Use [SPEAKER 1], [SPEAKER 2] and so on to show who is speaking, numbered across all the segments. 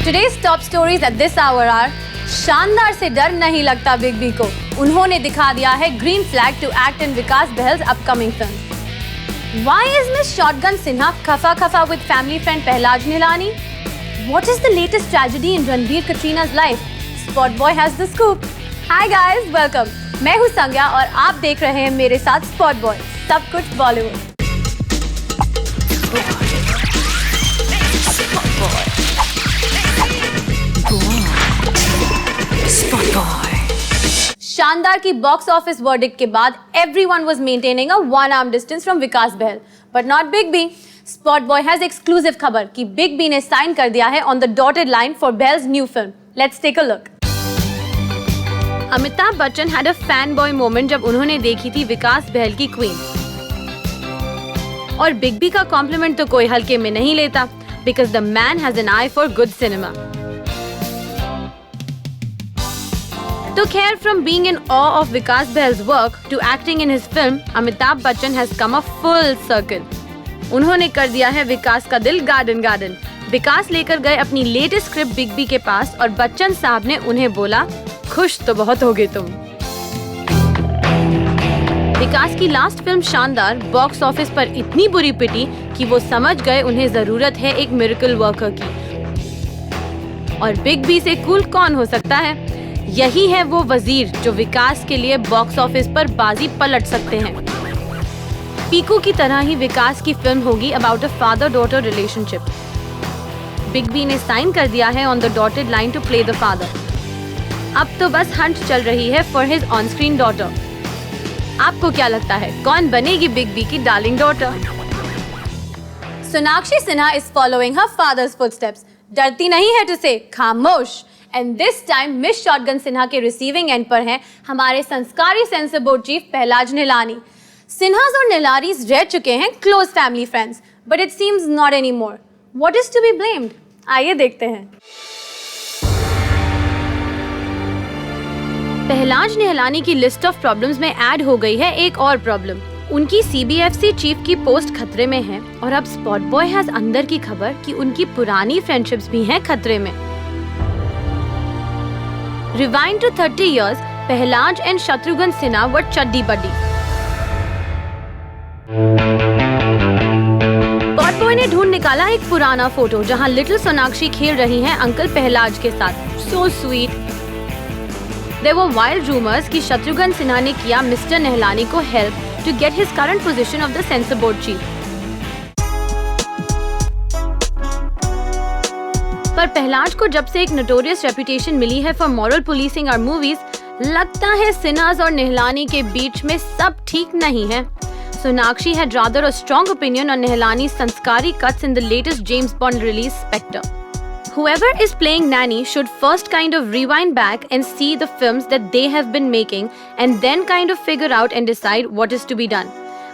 [SPEAKER 1] Today's top stories at this hour are शानदार से डर नहीं लगता बिग बी को, उन्होंने दिखा दिया है green flag to act in Vikas बहल's upcoming film. Why is Miss Shotgun Sinha खफा with family friend Pahlaj Nihalani? What is the latest tragedy in Ranbir Katrina's life? Spot Boy has the scoop. Hi guys, welcome. मैं हूँ संज्ञा और आप देख रहे हैं मेरे साथ स्पॉट बॉय, सब कुछ बॉलीवुड। शानदार की बॉक्स ऑफिस वर्डिक्ट के बाद everyone was maintaining a one-arm distance from Vikas Bahl, but not Big B. Spot Boy has exclusive खबर कि Big B ने साइन कर दिया है on the dotted line for Bell's new film. Let's take a look. Amitabh Bachchan had a fanboy moment जब उन्होंने देखी थी विकास बहल की क्वीन। और बिग बी का कॉम्प्लीमेंट तो कोई हल्के में नहीं लेता, because the man has an eye for good cinema. तो खैर, from being in awe of Vikas बहल's work to acting in his film, Amitabh Bachchan has come a full circle. उन्होंने कर दिया है विकास का दिल गार्डन। विकास लेकर गए अपनी लेटेस्ट स्क्रिप्ट बिग बी के पास और बच्चन साहब ने उन्हें बोला, खुश तो बहुत होगे तुम। विकास की लास्ट फिल्म शानदार बॉक्स ऑफिस पर इतनी बुरी पिटी कि वो समझ गए उन्हें जरूरत है एक मिरेकल वर्कर की। और बिग बी से कूल कौन हो सकता है? यही है वो वजीर जो विकास के लिए बॉक्स ऑफिस पर बाजी पलट सकते हैं। पीकू की तरह ही विकास की फिल्म होगी about a father daughter relationship. Big B ने साइन कर दिया है on the dotted line to play the father. अब तो बस हंट चल रही है for his on screen daughter. आपको क्या लगता है कौन बनेगी बिग बी की darling daughter? Sonakshi Sinha is following her father's footsteps. डरती नहीं है टू से खामोश। And this time Miss Shotgun Sinha के रिसीविंग एंड पर हैं हमारे संस्कारी censor board chief Pahlaj Nihalani. Sinhas और निहलारीज रह चुके हैं close family friends, but it seems not any more. What is to be blamed? आइए देखते हैं। पहलाज निहलानी की लिस्ट ऑफ प्रॉब्लम्स में ऐड हो गई है एक और प्रॉब्लम। उनकी सीबीएफसी चीफ की पोस्ट खतरे में है और अब स्पॉट बॉय हैज अंदर की खबर कि उनकी पुरानी फ्रेंडशिप्स भी हैं खतरे में। Rewind to 30 years, Pahlaj and Shatrughan Sinha were chaddi buddy. Spot boy ने ढूंढ निकाला एक पुराना फोटो जहां लिटिल सोनाक्षी खेल रही हैं अंकल पहलाज के साथ। So sweet. There were wild rumors कि शत्रुघ्न सिन्हा ने किया मिस्टर निहलानी को help to get his current position of the censor board chief. पर पहलाज को जब से एक notorious reputation मिली है for moral policing our movies, लगता है सिन्हास और निहलानी के बीच में सब ठीक नहीं है। Sonakshi had rather a strong opinion on Nihlani's sanskari cuts in the latest James Bond release Spectre. Whoever is playing Nanny should first kind of rewind back and see the films that they have been making and then kind of figure out and decide what is to be done.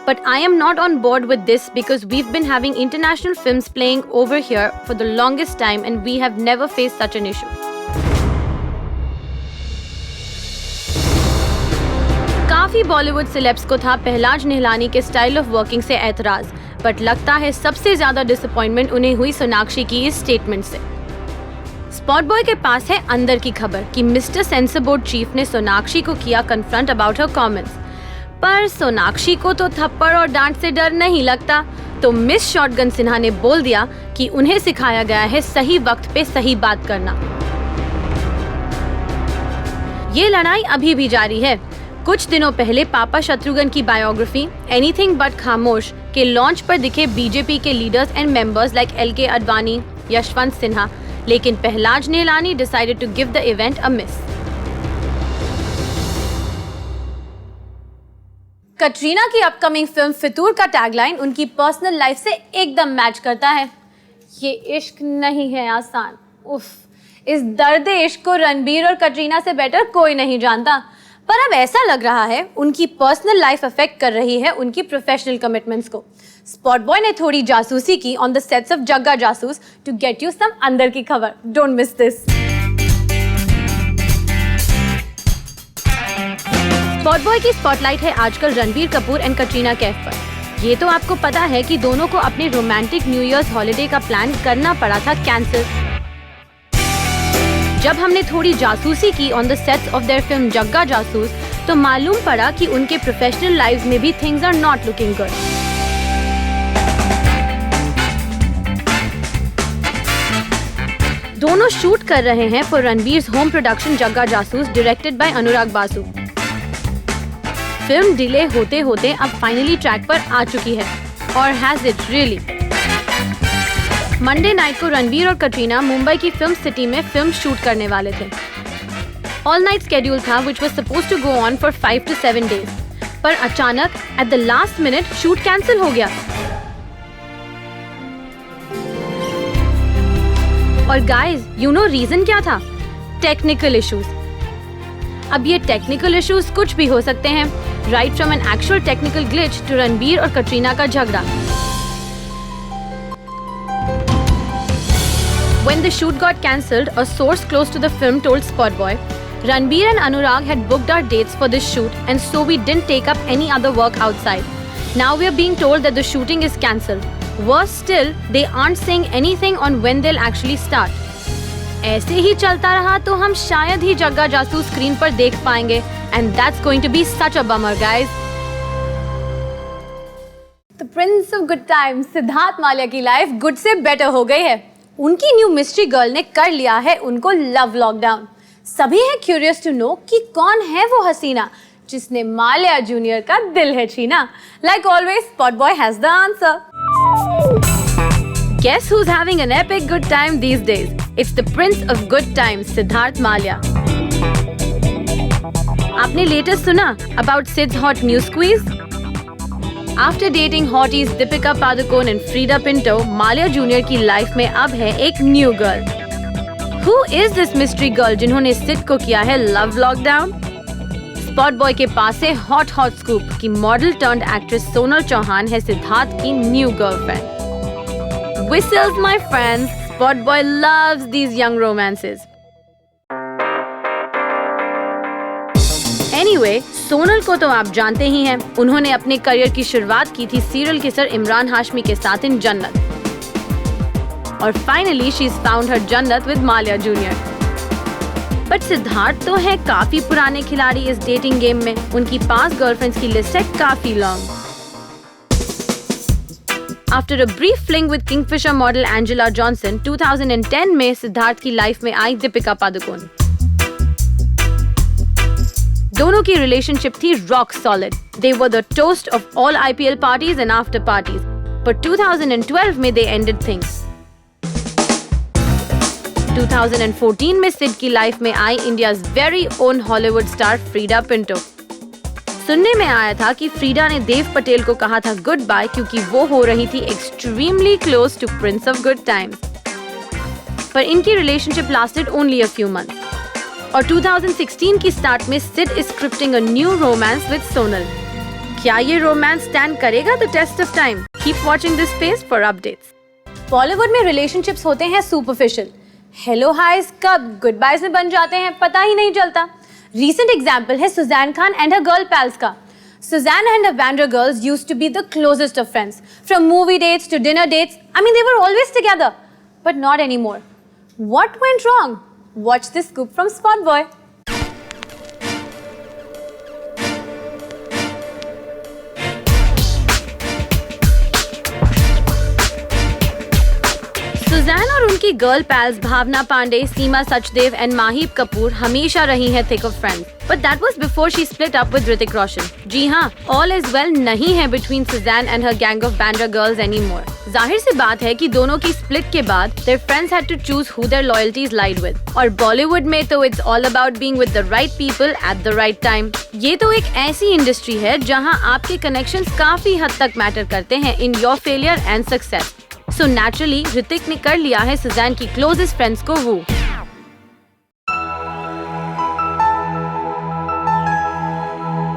[SPEAKER 1] But I am not on board with this because we've been having international films playing over here for the longest time and we have never faced such an issue. काफी Bollywood celebs को था पहलाज निहलानी के style of working से एतराज, but लगता है सबसे ज्यादा डिसअपॉइंटमेंट उन्हें हुई सोनाक्षी की इस स्टेटमेंट से। स्पॉट बॉय के पास है अंदर की खबर कि मिस्टर सेंसर बोर्ड चीफ ने सोनाक्षी को किया कन्फ्रंट अबाउट हर कमेंट्स, पर सोनाक्षी को तो थप्पड़ और डांट से डर नहीं लगता, तो मिस शॉटगन सिन्हा ने बोल दिया कि उन्हें सिखाया गया है सही वक्त पे सही बात करना। ये लड़ाई अभी भी जारी है। कुछ दिनों पहले पापा शत्रुघ्न की बायोग्राफी एनीथिंग बट खामोश के लॉन्च पर दिखे बीजेपी के leaders and members like LK Advani, Yashwant Sinha, लेकिन Pahlaj Nihalani decided to give the event a miss. Katrina की अपकमिंग फिल्म फितूर का टैगलाइन उनकी पर्सनल लाइफ से एकदम मैच करता है। ये इश्क नहीं है आसान। उफ, इस दर्द इश्क को रणबीर और कटरीना से बेटर कोई नहीं जानता। पर अब ऐसा लग रहा है उनकी पर्सनल लाइफ अफेक्ट कर रही है उनकी प्रोफेशनल कमिटमेंट्स को। स्पॉट बॉय ने थोड़ी जासूसी की ऑन द सेट्स ऑफ जग्गा जासूस टू गेट यू सम अंदर की खबर। Don't miss this. Spot boy की स्पॉटलाइट है आजकल रणबीर कपूर एंड कटरीना कैफ पर। ये तो आपको पता है कि दोनों को अपने रोमांटिक न्यू ईयर्स हॉलिडे का प्लान करना पड़ा था कैंसिल। जब हमने थोड़ी जासूसी की on the sets of their film Jagga Jasoos, तो मालूम पड़ा कि उनके प्रोफेशनल लाइव्स में भी things are not looking good. दोनों शूट कर रहे हैं for Ranbir's home production Jagga Jasoos, directed by Anurag Basu. Film delay होते होते अब फाइनली ट्रैक पर आ चुकी है, और has it really. Monday night को रणबीर और कटरीना मुंबई की फिल्म सिटी में फिल्म शूट करने वाले थे। ऑल नाइट स्केड्यूल था which was supposed to go on for 5 to 7 days, पर अचानक at the last minute shoot cancel हो गया। और गाइज यू नो रीजन क्या था? Technical issues. अब ये टेक्निकल इश्यूज कुछ भी हो सकते हैं, right from an actual technical glitch to Ranbir और कटरीना का झगड़ा। When the shoot got cancelled, a source close to the film told Spotboy, Ranbir and Anurag had booked our dates for this shoot, and so we didn't take up any other work outside. Now we are being told that the shooting is cancelled. Worse still, they aren't saying anything on when they'll actually start. ऐसे ही चलता रहा तो हम शायद ही जग्गा जासूस screen पर देख पाएंगे, and that's going to be such a bummer, guys. The Prince of Good Times, Siddharth Mallya की लाइफ गुड से बेटर हो गई है। उनकी न्यू मिस्ट्री गर्ल ने कर लिया है उनको लव लॉकडाउन। सभी हैं क्यूरियस टू नो कि कौन है वो हसीना जिसने माल्या जूनियर का दिल है छीना। Like always, spot boy has the answer. Guess who's having an epic good time these days? It's the Prince of Good Times, Siddharth Mallya. आपने लेटेस्ट सुना about Sid's hot news squeeze? After dating hotties Deepika Padukone and Frida Pinto, Malia Jr. की life में अब है एक new girl. Who is this mystery girl जिन्होंने सिड को किया है लव लॉकडाउन? स्पॉट बॉय के पास है हॉट स्कूप कि model turned actress Sonal Chauhan है सिद्धार्थ की new girlfriend. Whistles my friends, Spot Boy loves these young romances. Anyway, Sonal को तो आप जानते ही हैं, उन्होंने अपने करियर की शुरुआत की थी सीरियल किसर इमरान हाशमी के साथ इन जन्नत, और finally she is found her Jannat with Mallya junior. But Siddharth तो है काफी पुराने खिलाड़ी इस डेटिंग गेम में, उनकी पास गर्लफ्रेंड्स की लिस्ट है काफी long. After a brief fling with Kingfisher model Angela Johnson, 2010 में सिद्धार्थ की लाइफ में आई दीपिका पादुकोण। दोनों की रिलेशनशिप थी rock solid. They were the toast of all IPL parties and after parties. But 2012 में they ended things. 2014 में सिड की लाइफ में आई India's very own Hollywood star Freida Pinto. सुनने में आया था कि फ्रीडा ने देव पटेल को कहा था गुड बाय क्योंकि वो हो रही थी extremely close to prince of good times. पर इनकी relationship lasted only a few months, और 2016 की स्टार्ट में Sid is scripting a new romance with Sonal. क्या ये रोमांस स्टैंड करेगा the test of time? Keep watching this space for updates. Bollywood में relationships होते हैं सुपरफिशियल। हेलो हाइज कब गुड बायज में बन जाते हैं पता ही नहीं चलता। रीसेंट एग्जाम्पल है Suzanne Khan and her girl पैल्स का। Suzanne and her Bandra girls used to be the closest of friends. From movie dates to dinner dates, I mean they were always together. But not anymore. What went wrong? Watch this scoop from Spot Boy. Sussanne और उनकी girl pals Bhavana Pandey, Seema Sachdev and Maheep Kapoor हमेशा रही हैं thick of friends, but that was before she split up with Hrithik Roshan. जी हाँ, all is well नहीं है between Sussanne and her gang of Bandra girls anymore. जाहिर सी बात है कि दोनों की स्प्लिट के बाद their friends had to choose who their loyalties lied with, और बॉलीवुड में तो it's all about being with the right people at the right time. ये तो एक ऐसी इंडस्ट्री है जहाँ आपके कनेक्शंस काफी हद तक मैटर करते हैं in your failure and success. So naturally, Hrithik ने कर लिया है सुजैन की क्लोजेस्ट फ्रेंड्स को वो।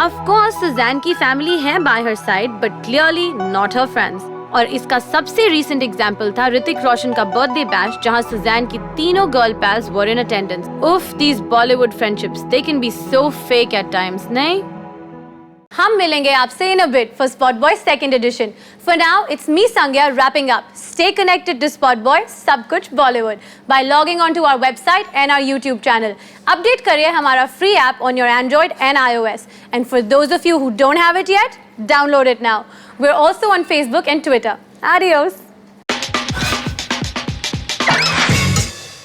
[SPEAKER 1] Of course, सुजैन की फैमिली है bye her side, but clearly not her friends. और इसका सबसे recent एग्जाम्पल था ऋतिक रोशन का बर्थडे बैश, जहां सुजैन की तीनों girl पैल्स were in attendance. Oof, these Bollywood friendships, they can be so fake at times, नहीं? हम मिलेंगे आपसे in a bit for Spot Boy second edition. For now, it's me Sangya wrapping up. Stay connected to Spot Boy, सब कुछ Bollywood, by logging on to our website and our YouTube channel. Update करिए हमारा free app on your Android and iOS. And for those of you who don't have it yet, download it now. We're also on Facebook and Twitter. Adios.